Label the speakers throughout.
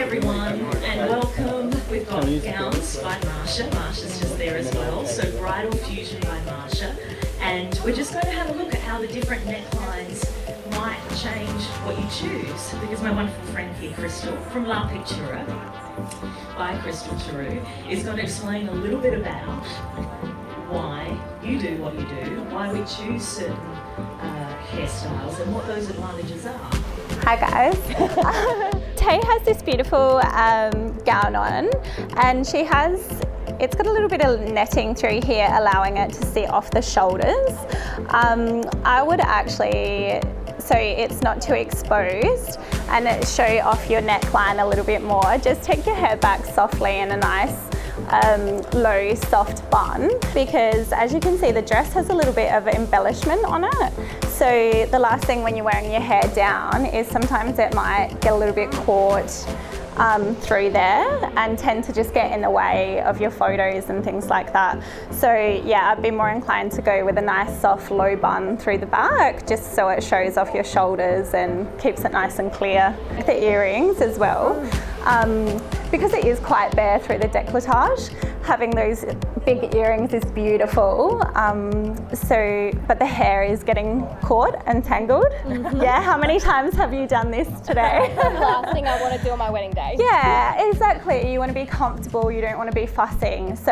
Speaker 1: everyone, and welcome. We've got gowns by Mascia. Mascia's just there as well. So Bridal Fusion by Mascia. And we're just going to have a look at how the different necklines might change what you choose. Because my wonderful friend here, Crystal, from La Pictura, by Crystal Terreu, is going to explain a little bit about why you do what you do, why we choose certain hairstyles, and what those advantages are.
Speaker 2: Hi guys. Tay has this beautiful gown on, and it's got a little bit of netting through here, allowing it to sit off the shoulders. I would actually, so it's not too exposed, and show off your neckline a little bit more. Just take your hair back softly in a nice low soft bun, because as you can see the dress has a little bit of embellishment on it. So the last thing when you're wearing your hair down is sometimes it might get a little bit caught through there and tend to just get in the way of your photos and things like that. So yeah, I'd be more inclined to go with a nice soft low bun through the back, just so it shows off your shoulders and keeps it nice and clear. The earrings as well, because it is quite bare through the décolletage, having those big earrings is beautiful. But the hair is getting caught and tangled. Yeah, how many times have you done this today?
Speaker 3: The last thing I want to do on my wedding day.
Speaker 2: Yeah, exactly. You want to be comfortable, you don't want to be fussing. So,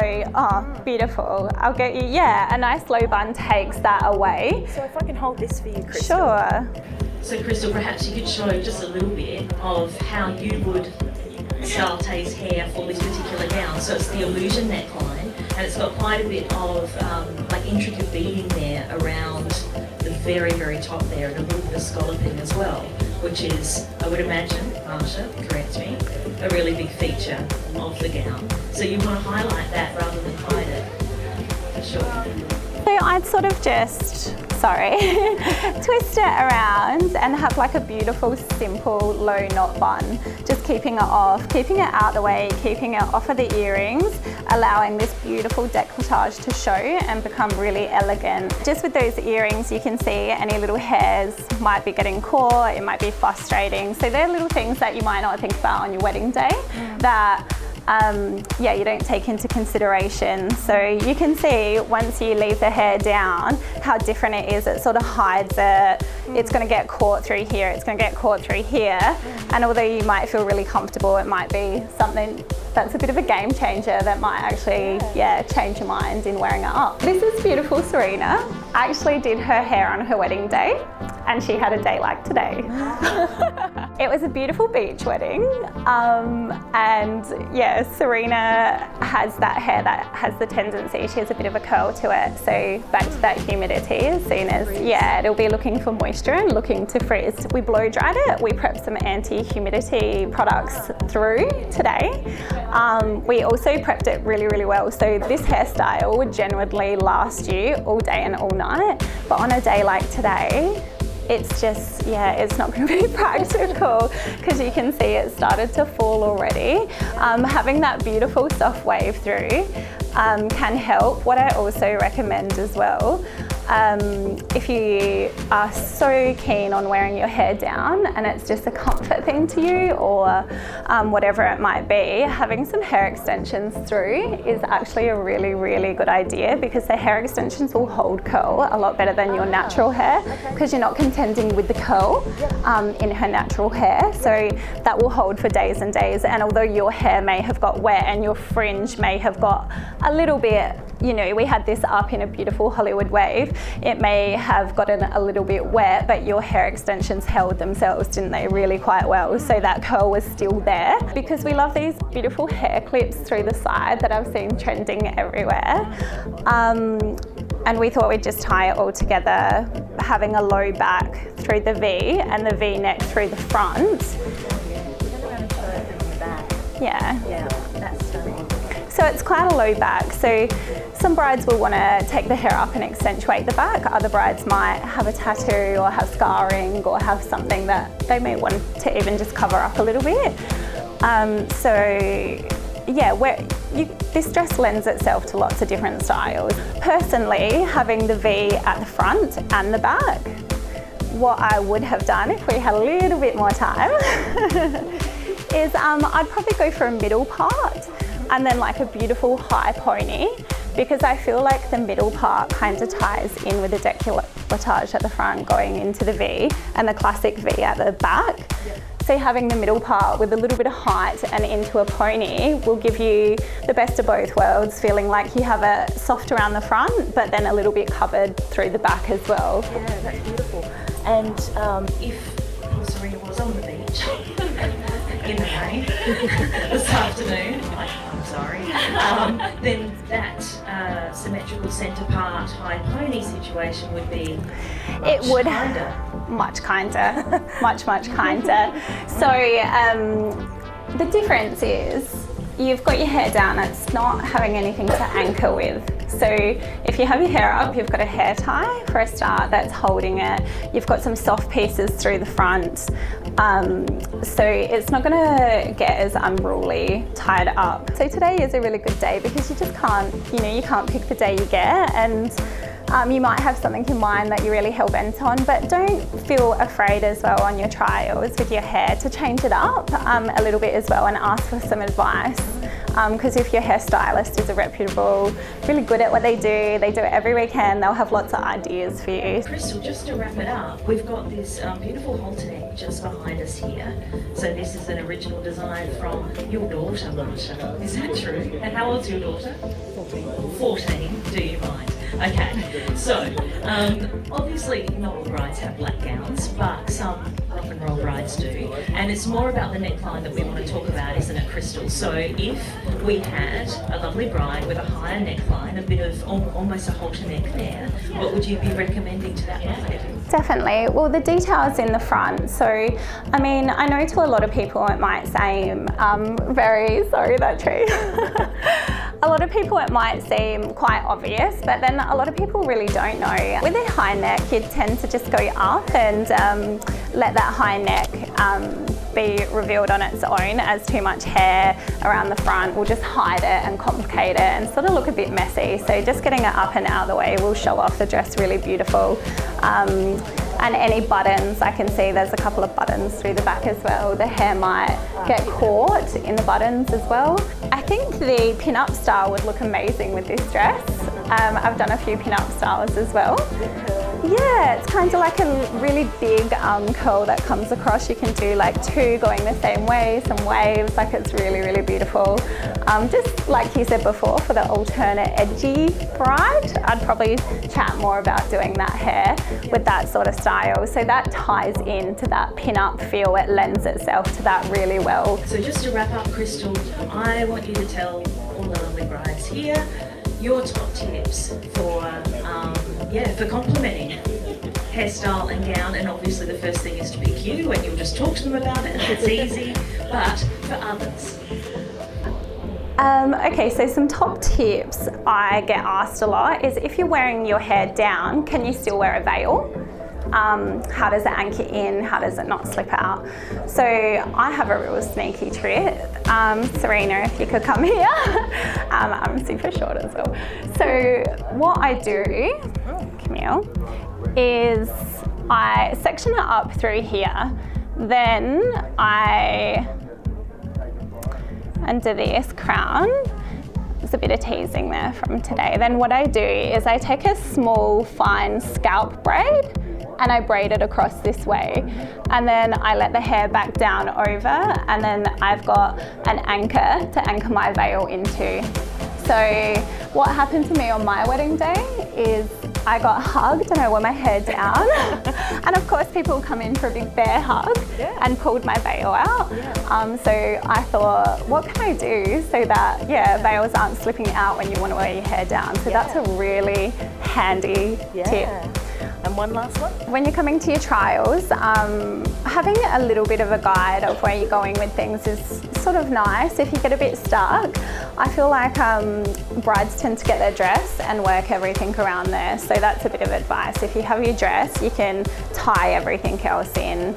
Speaker 2: beautiful. I'll get you, a nice low bun takes that away.
Speaker 4: So if I can hold this for you, Crystal.
Speaker 2: Sure.
Speaker 1: So Crystal, perhaps you could show just a little bit of how you would style Tay's hair for this particular gown. So it's the illusion neckline, and it's got quite a bit of like intricate beading there around the very, very top there, and a little bit of scalloping as well, which is, I would imagine, Mascia, correct me, a really big feature of the gown. So you want to highlight that rather than hide it, for sure.
Speaker 2: So I'd sort of just, twist it around and have like a beautiful, simple, low knot bun. Just keeping it off, keeping it out the way, keeping it off of the earrings, allowing this beautiful décolletage to show and become really elegant. Just with those earrings, you can see any little hairs might be getting caught, it might be frustrating. So they're little things that you might not think about on your wedding day that you don't take into consideration. So you can see once you leave the hair down how different it is. It sort of hides it. It's going to get caught through here, it's going to get caught through here, and although you might feel really comfortable, it might be something that's a bit of a game changer that might actually change your mind in wearing it up. This is beautiful Serena. I actually did her hair on her wedding day, and she had a day like today. It was a beautiful beach wedding, and Serena has that hair that has the tendency, she has a bit of a curl to it, so back to that humidity as soon as, it'll be looking for moisture and looking to frizz. We blow dried it, we prepped some anti-humidity products through today. We also prepped it really, really well, so this hairstyle would genuinely last you all day and all night, but on a day like today, it's just, it's not going to be practical, because you can see it started to fall already. Having that beautiful soft wave through can help. What I also recommend as well, if you are so keen on wearing your hair down and it's just a comfort thing to you, or whatever it might be, having some hair extensions through is actually a really, really good idea, because the hair extensions will hold curl a lot better than your natural hair, because you're not contending with the curl in her natural hair. So that will hold for days and days, and although your hair may have got wet and your fringe may have got a little bit, we had this up in a beautiful Hollywood wave, it may have gotten a little bit wet, but your hair extensions held themselves, didn't they, really quite well, so that curl was still there. Because we love these beautiful hair clips through the side that I've seen trending everywhere, and we thought we'd just tie it all together, having a low back through the V and the V-neck through the front. Yeah,
Speaker 4: that's stunning.
Speaker 2: So it's quite a low back, so some brides will want to take the hair up and accentuate the back. Other brides might have a tattoo or have scarring or have something that they may want to even just cover up a little bit. This dress lends itself to lots of different styles. Personally, having the V at the front and the back, what I would have done if we had a little bit more time is I'd probably go for a middle part and then like a beautiful high pony, because I feel like the middle part kind of ties in with the décolletage at the front going into the V and the classic V at the back. So having the middle part with a little bit of height and into a pony will give you the best of both worlds, feeling like you have it soft around the front but then a little bit covered through the back as well.
Speaker 4: Yeah, that's beautiful. And
Speaker 1: If Serena was on the beach in the rain this afternoon, I'm sorry, then that symmetrical centre part high pony situation would be much kinder. Much kinder. So the difference is you've got your hair down, it's not having anything to anchor with. So if you have your hair up, you've got a hair tie for a start that's holding it. You've got some soft pieces through the front. So it's not gonna get as unruly tied up. So today is a really good day because you just can't, you can't pick the day you get, and you might have something in mind that you're really hell-bent on, but don't feel afraid as well on your trials with your hair to change it up a little bit as well and ask for some advice. Because if your hairstylist is a reputable, really good at what they do it every weekend, they'll have lots of ideas for you. Crystal, just to wrap it up, we've got this beautiful halter neck just behind us here. So this is an original design from your daughter, Mascia. Is that true? And how old's your daughter? 14. 14, do you mind? Okay, so obviously not all brides have black gowns, but some rock and roll brides do, and it's more about the neckline that we want to talk about, isn't it, Crystal? So if we had a lovely bride with a higher neckline, a bit of almost a halter neck there, what would you be recommending to that bride?
Speaker 2: Definitely. Well, the details in the front. So, I mean, I know to a lot of people it might seem a lot of people it might seem quite obvious, but then a lot of people really don't know. With a high neck, you tend to just go up and let that high neck be revealed on its own, as too much hair around the front will just hide it and complicate it and sort of look a bit messy. So just getting it up and out of the way will show off the dress really beautiful. And any buttons, I can see there's a couple of buttons through the back as well. The hair might get caught in the buttons as well. I think the pin-up style would look amazing with this dress. I've done a few pin-up styles as well. Yeah, it's kind of like a really big curl that comes across. You can do like two going the same way, some waves, like it's really, really beautiful. Just like you said before, for the alternate edgy bride, I'd probably chat more about doing that hair with that sort of style. So that ties into that pin-up feel, it lends itself to that really well.
Speaker 1: So just to wrap up, Crystal, I want you to tell all the lovely brides here your top tips for complementing hairstyle and gown. And obviously the first thing is to pick you, and you'll just talk to them about it, and it's easy. But for others.
Speaker 2: Okay, so some top tips I get asked a lot is, if you're wearing your hair down, can you still wear a veil? How does it anchor in? How does it not slip out? So I have a real sneaky trick. Serena, if you could come here. I'm super short as well. So what I do, Camille, is I section it up through here. Then I undo this crown. There's a bit of teasing there from today. Then what I do is I take a small fine scalp braid and I braid it across this way. And then I let the hair back down over, and then I've got an anchor to anchor my veil into. So what happened to me on my wedding day is I got hugged and I wore my hair down. And of course people come in for a big bear hug and pulled my veil out. So I thought, what can I do so that, veils aren't slipping out when you want to wear your hair down? So that's a really handy tip.
Speaker 4: And one last one?
Speaker 2: When you're coming to your trials, having a little bit of a guide of where you're going with things is sort of nice. If you get a bit stuck, I feel like brides tend to get their dress and work everything around there. So that's a bit of advice. If you have your dress, you can tie everything else in,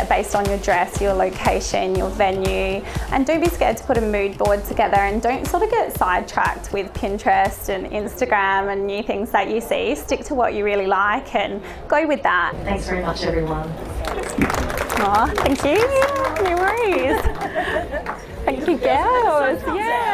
Speaker 2: based on your dress, your location, your venue. And don't be scared to put a mood board together, and don't sort of get sidetracked with Pinterest and Instagram and new things that you see. Stick to what you really like and go with that.
Speaker 1: Thanks very much, everyone.
Speaker 2: Oh, thank you. No worries. Thank you, girls. Yeah.